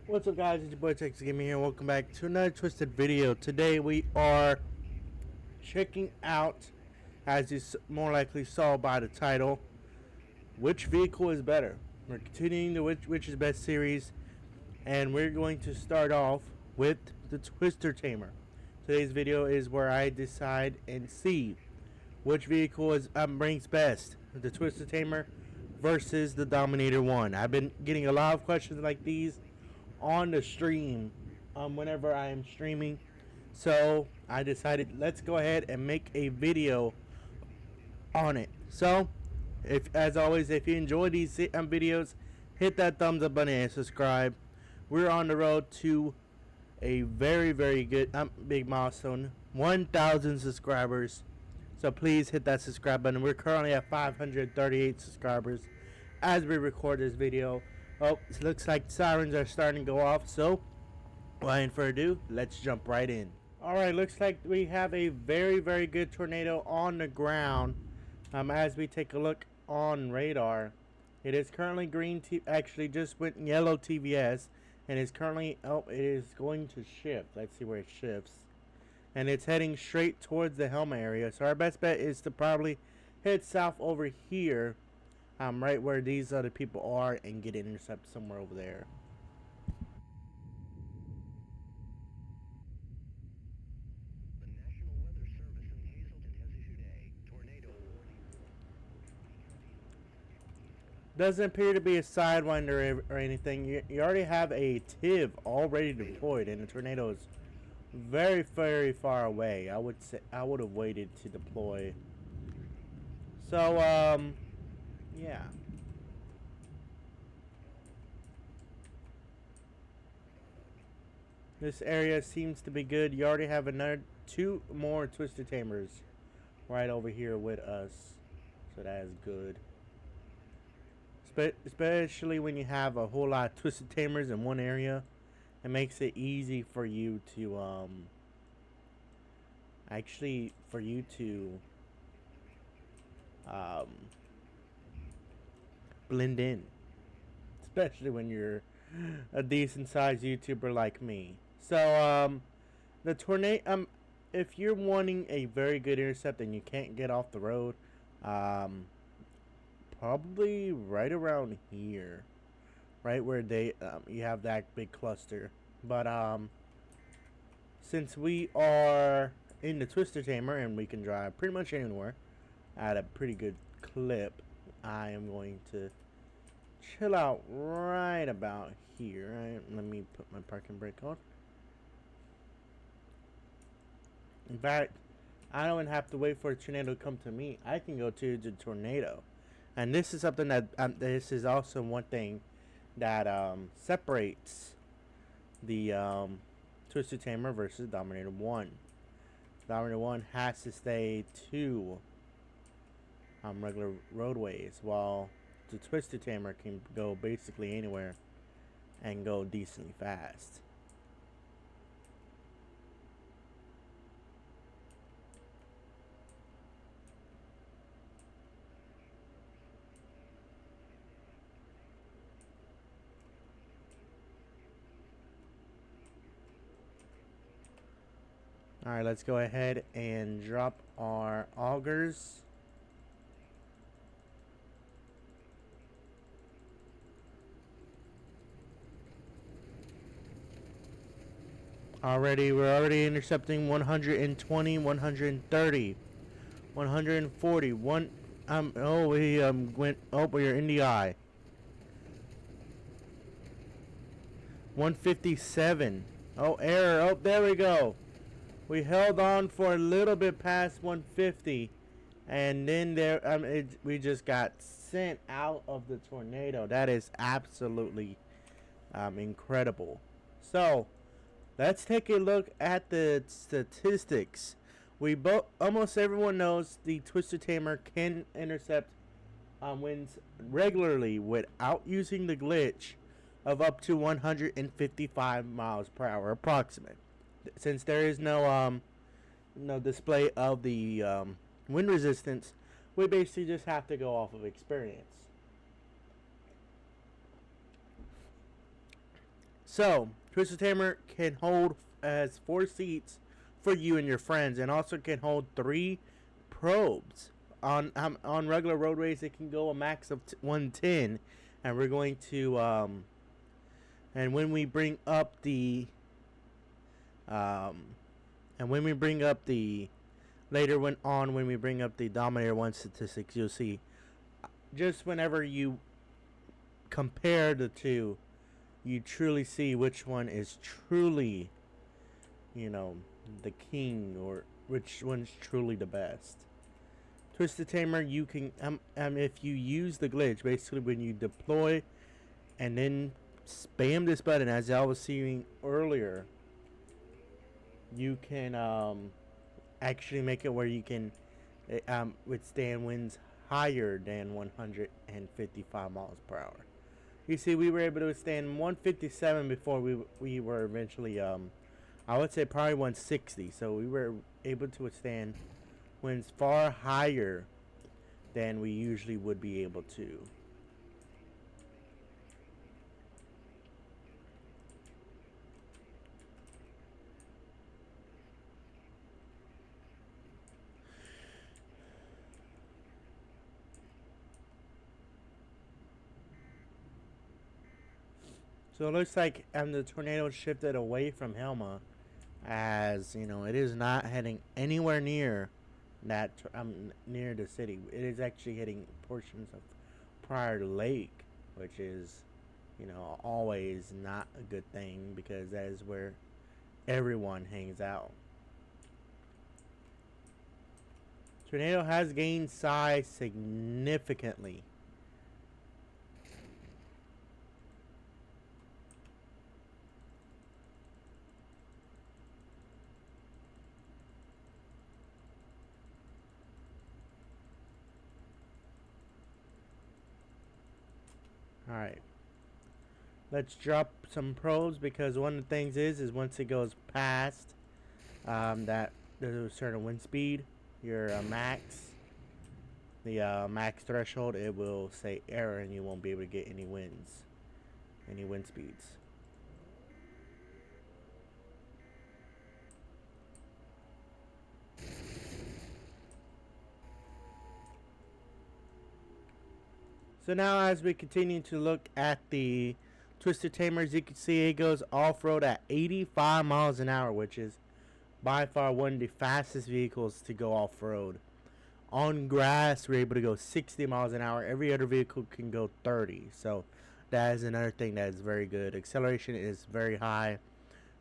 What's up, guys? It's your boy Texas Gaming here. Welcome back to another twisted video. Today we are checking out, as you more likely saw by the title, which vehicle is better. We're continuing the which is best series, and we're going to start off with the Twister Tamer. Today's video is where I decide and see which vehicle is ranks best, the Twister Tamer versus the Dominator 1. I've been getting a lot of questions like these on the stream whenever I am streaming, so I decided let's go ahead and make a video on it. So as always, if you enjoy these videos, hit that thumbs up button and subscribe. We're on the road to a very good big milestone, 1,000 subscribers, so please hit that subscribe button. We're currently at 538 subscribers as we record this video. Oh, it looks like sirens are starting to go off, so without further ado, let's jump right in. Alright, looks like we have a very good tornado on the ground. As we take a look on radar, it is currently green, actually just went yellow TVS, and is currently, it is going to shift. Let's see where it shifts. And it's heading straight towards the Helmet area, so our best bet is to probably head south over here, right where these other people are, and get intercept somewhere over there. The National Weather Service in Hazleton has issued a tornado warning. Doesn't appear to be a sidewinder or anything. You already have a TIV already deployed, and the tornado is very far away. I would say I would have waited to deploy. So yeah. This area seems to be good. You already have another 2 more Twister Tamers right over here with us, so that is good. Especially when you have a whole lot of Twister Tamers in one area, it makes it easy for you to blend in, especially when you're a decent sized YouTuber like me. So the tornado, if you're wanting a very good intercept and you can't get off the road, probably right around here, right where you have that big cluster. But since we are in the Twister Tamer and we can drive pretty much anywhere at a pretty good clip, I am going to chill out right about here. Let me put my parking brake on. In fact, I don't have to wait for a tornado to come to me. I can go to the tornado. And this is something that this is also one thing that separates the Twister Tamer versus Dominator 1. Dominator 1 has to stay to regular roadways, while the Twister Tamer can go basically anywhere and go decently fast. Alright, let's go ahead and drop our augers. We're already intercepting 120, 130, 140, we're in the eye. 157. Oh, error. Oh, there we go. We held on for a little bit past 150, and then we just got sent out of the tornado. That is absolutely incredible. So let's take a look at the statistics. Almost everyone knows the Twister Tamer can intercept winds regularly without using the glitch of up to 155 miles per hour approximate. Since there is no display of the wind resistance, we basically just have to go off of experience. So, Twister Tamer can hold as 4 seats for you and your friends, and also can hold 3 probes. On regular roadways, it can go a max of 110, and we're going to and when we bring up the um, and when we bring up the later when we bring up the Dominator 1 statistics, you'll see just whenever you compare the two, you truly see which one is truly, you know, the king, or which one's truly the best. Twisted Tamer, you can if you use the glitch, basically when you deploy and then spam this button, as I was seeing earlier, you can actually make it where you can withstand winds higher than 155 miles per hour. You see, we were able to withstand 157 before we were eventually I would say probably 160. So we were able to withstand winds far higher than we usually would be able to. So it looks like the tornado shifted away from Helma, as you know, it is not heading anywhere near that near the city. It is actually hitting portions of Prior Lake, which is, you know, always not a good thing because that is where everyone hangs out. Tornado has gained size significantly. Alright. Let's drop some probes, because one of the things is once it goes past that there's a certain wind speed, your max threshold, it will say error and you won't be able to get any wind speeds. So now, as we continue to look at the Twister Tamer, as you can see, it goes off-road at 85 miles an hour, which is by far one of the fastest vehicles to go off-road. On grass, we're able to go 60 miles an hour. Every other vehicle can go 30. So that is another thing that is very good. Acceleration is very high.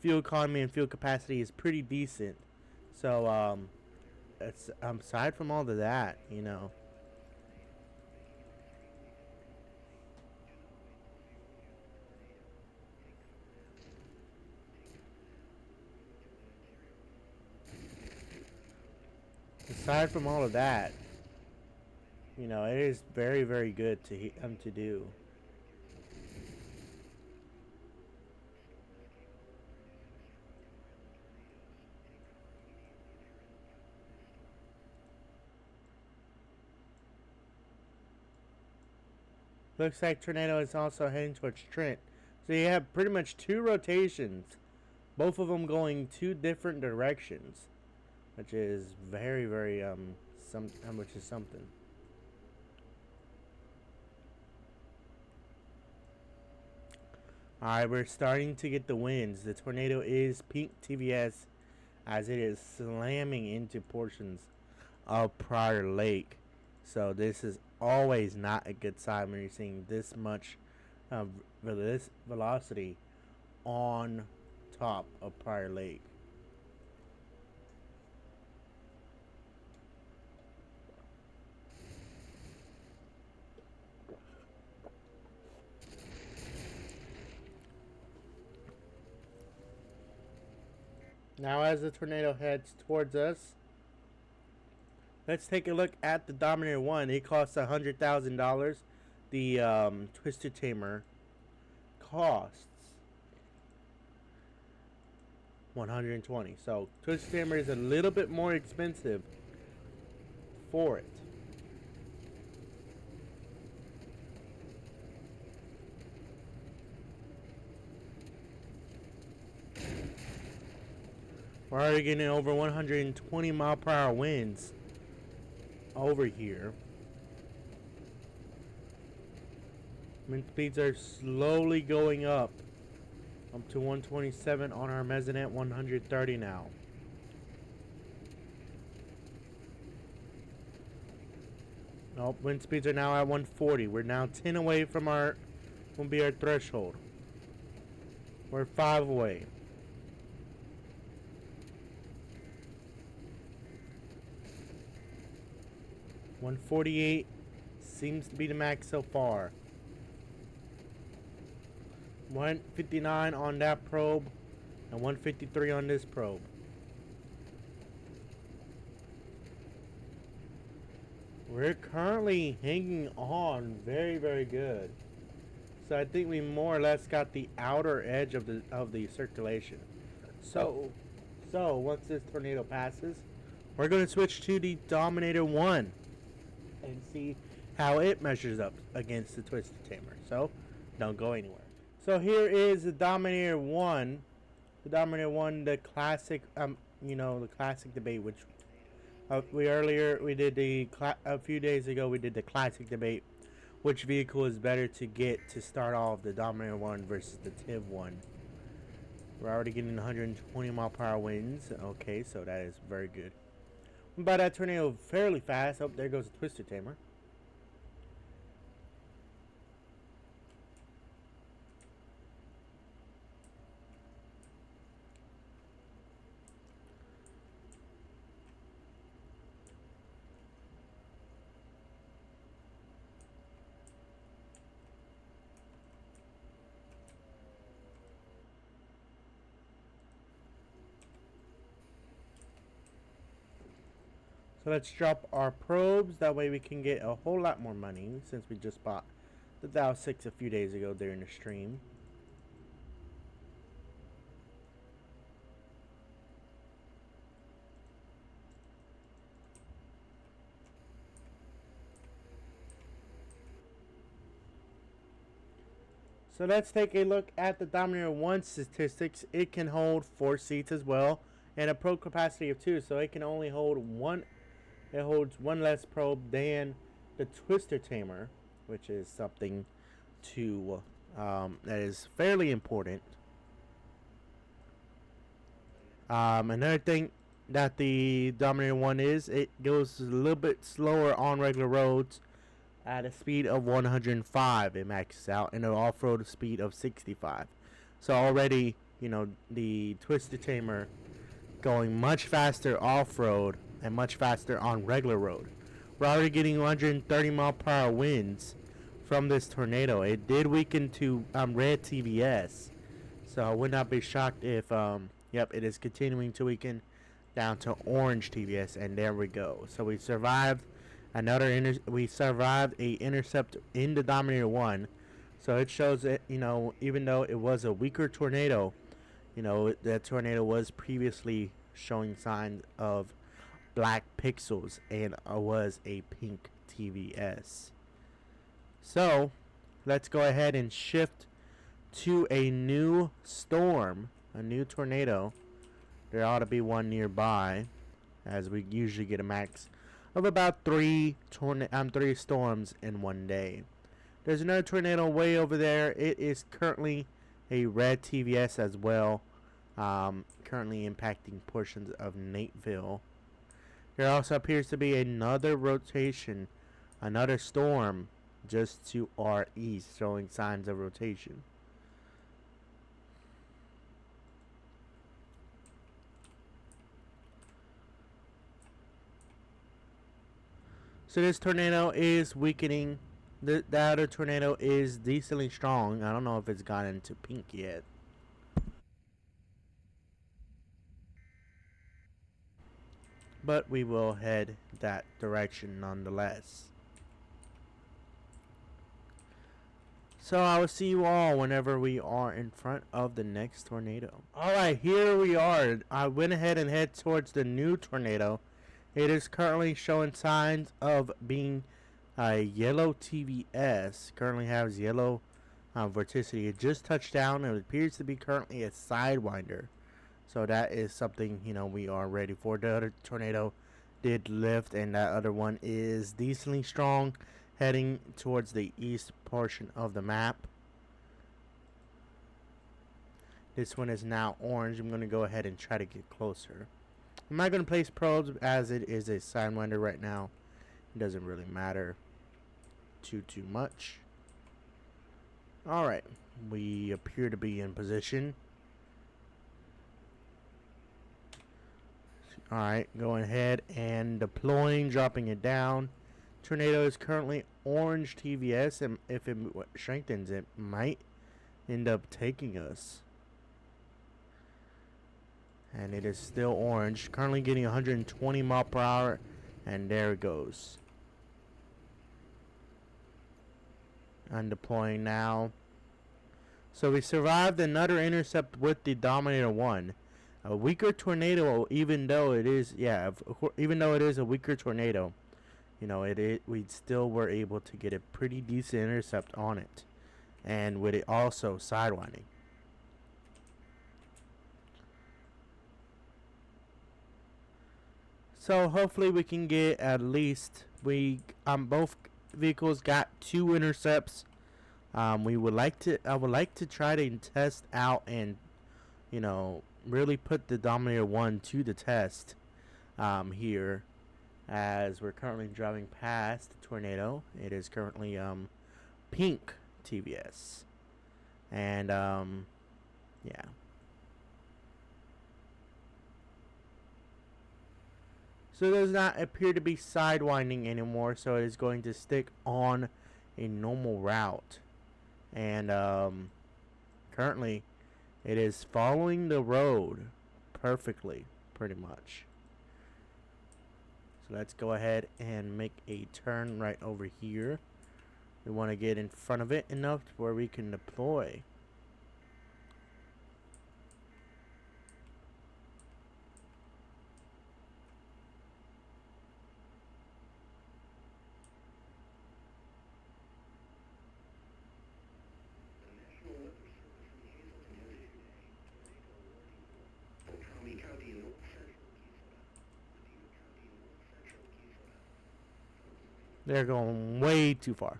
Fuel economy and fuel capacity is pretty decent. So it's aside from all of that, you know, aside from all of that, you know, it is very, very good to do. Looks like Tornado is also heading towards Trent. So you have pretty much 2 rotations, both of them going 2 different directions, which is very, very which is something. Alright, we're starting to get the winds. The tornado is pink TVS, as it is slamming into portions of Prior Lake. So this is always not a good sign when you're seeing this much velocity on top of Prior Lake. Now, as the tornado heads towards us, let's take a look at the Dominator 1. It costs $100,000. The Twister Tamer costs 120. So Twister Tamer is a little bit more expensive for it. We're already getting over 120 mile per hour winds over here. Wind speeds are slowly going up to 127 on our mezzanette, 130 now. Nope, wind speeds are now at 140. We're now 10 away from our, will be our threshold. We're 5 away. $148 seems to be the max so far. 159 on that probe and 153 on this probe. We're currently hanging on very, very good. So I think we more or less got the outer edge of the circulation. So once this tornado passes, we're going to switch to the Dominator 1 and see how it measures up against the Twister Tamer. So don't go anywhere. So here is the Dominator 1. The Dominator 1, the classic, the classic debate, which we did a few days ago, we did the classic debate. Which vehicle is better to get to start off, the Dominator 1 versus the TIV 1. We're already getting 120 mile per hour winds. Okay, so that is very good. By that tornado fairly fast. Oh, there goes the Twister Tamer. So let's drop our probes. That way we can get a whole lot more money since we just bought the Dow 6 a few days ago during the stream. So let's take a look at the Dominator 1 statistics. It can hold 4 seats as well and a probe capacity of 2. So it can only hold one. It holds one less probe than the Twister Tamer, which is something to that is fairly important. Another thing that the Dominator 1 is, it goes a little bit slower on regular roads at a speed of 105. It maxes out and an off-road speed of 65. So already, the Twister Tamer going much faster off-road and much faster on regular road. We're already getting 130 mile per hour winds from this tornado. It did weaken to red TVS, so I would not be shocked if it is continuing to weaken down to orange TVS, and there we go. So we survived we survived a intercept in the Dominator 1. So it shows that even though it was a weaker tornado, that tornado was previously showing signs of black pixels and was a pink TVS. So let's go ahead and shift to a new storm, a new tornado. There ought to be one nearby, as we usually get a max of about three storms in one day. There's another tornado way over there. It is currently a red TVS as well, currently impacting portions of Nateville. There also appears to be another rotation, another storm just to our east, showing signs of rotation. So this tornado is weakening. The other tornado is decently strong. I don't know if it's gotten into pink yet. But we will head that direction nonetheless. So I will see you all whenever we are in front of the next tornado. Alright, here we are. I went ahead and head towards the new tornado. It is currently showing signs of being a yellow TVS. Currently has yellow vorticity. It just touched down and it appears to be currently a sidewinder. So that is something, we are ready for. The other tornado did lift, and that other one is decently strong, heading towards the east portion of the map. This one is now orange. I'm going to go ahead and try to get closer. I'm not going to place probes as it is a Sidewinder right now. It doesn't really matter too much. Alright, we appear to be in position. Alright, going ahead and deploying, dropping it down. Tornado is currently orange TVS, and if it strengthens, it might end up taking us. And it is still orange, currently getting 120 miles per hour, and there it goes. I'm deploying now. So we survived another intercept with the Dominator 1. A weaker tornado, even though it is, even though it is a weaker tornado, we still were able to get a pretty decent intercept on it, and with it also sidewinding. So hopefully we can get at least both vehicles got 2 intercepts. I would like to try to test out and really put the Dominator 1 to the test here, as we're currently driving past the tornado. It is currently pink TVS, and yeah. So it does not appear to be sidewinding anymore, so it is going to stick on a normal route. And currently it is following the road perfectly, pretty much. So let's go ahead and make a turn right over here. We want to get in front of it enough where we can deploy. They're going way too far.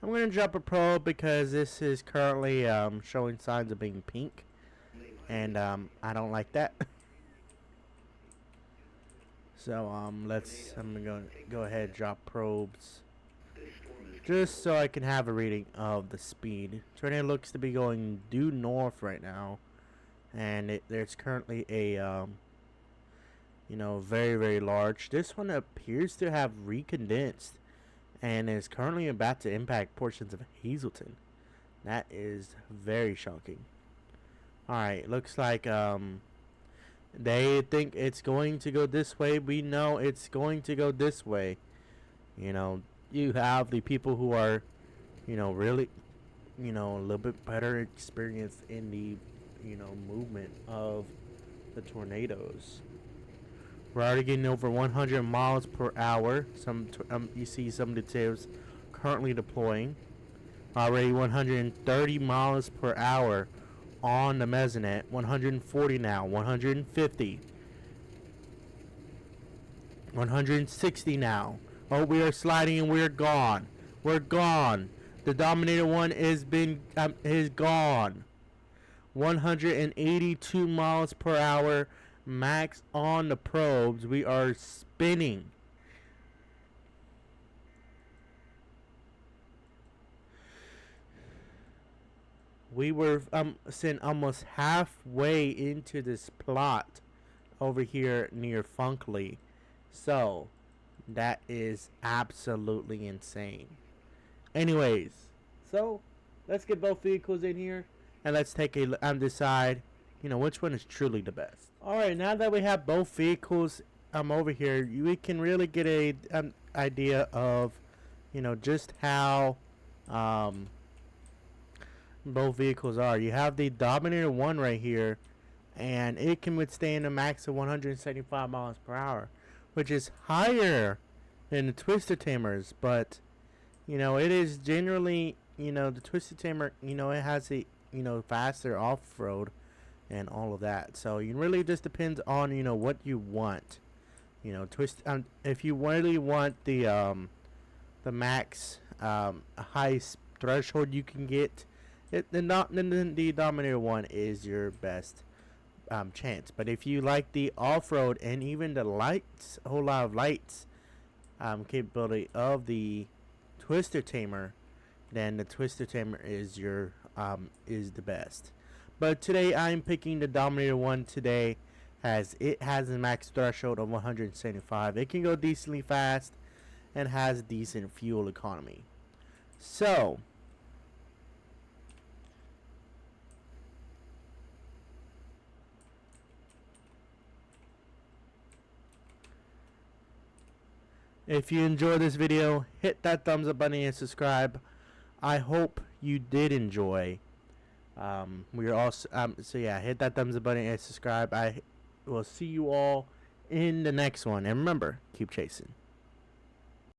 I'm going to drop a probe because this is currently showing signs of being pink, and I don't like that. So I'm going to go ahead and drop probes just so I can have a reading of the speed. Tornado looks to be going due north right now, and there's currently a very, very large. This one appears to have recondensed and is currently about to impact portions of Hazleton. That is very shocking. Alright, looks like they think it's going to go this way. We know it's going to go this way. You have the people who are, really, a little bit better experienced in the, movement of the tornadoes. We're already getting over 100 miles per hour. You see some details currently deploying. Already 130 miles per hour on the mezzanette. 140 now. 150. 160 now. Oh, we are sliding and we're gone. We're gone. The Dominator 1 is gone. 182 miles per hour max on the probes. We are spinning. We were sent almost halfway into this plot over here near Funkley. So that is absolutely insane. Anyways, so let's get both vehicles in here and let's take a decide, which one is truly the best. All right, now that we have both vehicles over here, we can really get a idea of, just how both vehicles are. You have the Dominator 1 right here, and it can withstand a max of 175 miles per hour, which is higher than the Twister Tamers, but It is generally, the Twisted Tamer, it has a, faster off-road and all of that. So it really just depends on, what you want. If you really want the max highest threshold you can get, then the Dominator one is your best chance. But if you like the off-road and even the lights, a whole lot of lights capability of the Twister Tamer, then the Twister Tamer is the best. But today I'm picking the Dominator one today, as it has a max threshold of 175. It can go decently fast and has decent fuel economy. So if you enjoyed this video, hit that thumbs up button and subscribe. I hope you did enjoy. We're also so yeah, hit that thumbs up button and subscribe. I will see you all in the next one, and remember, keep chasing.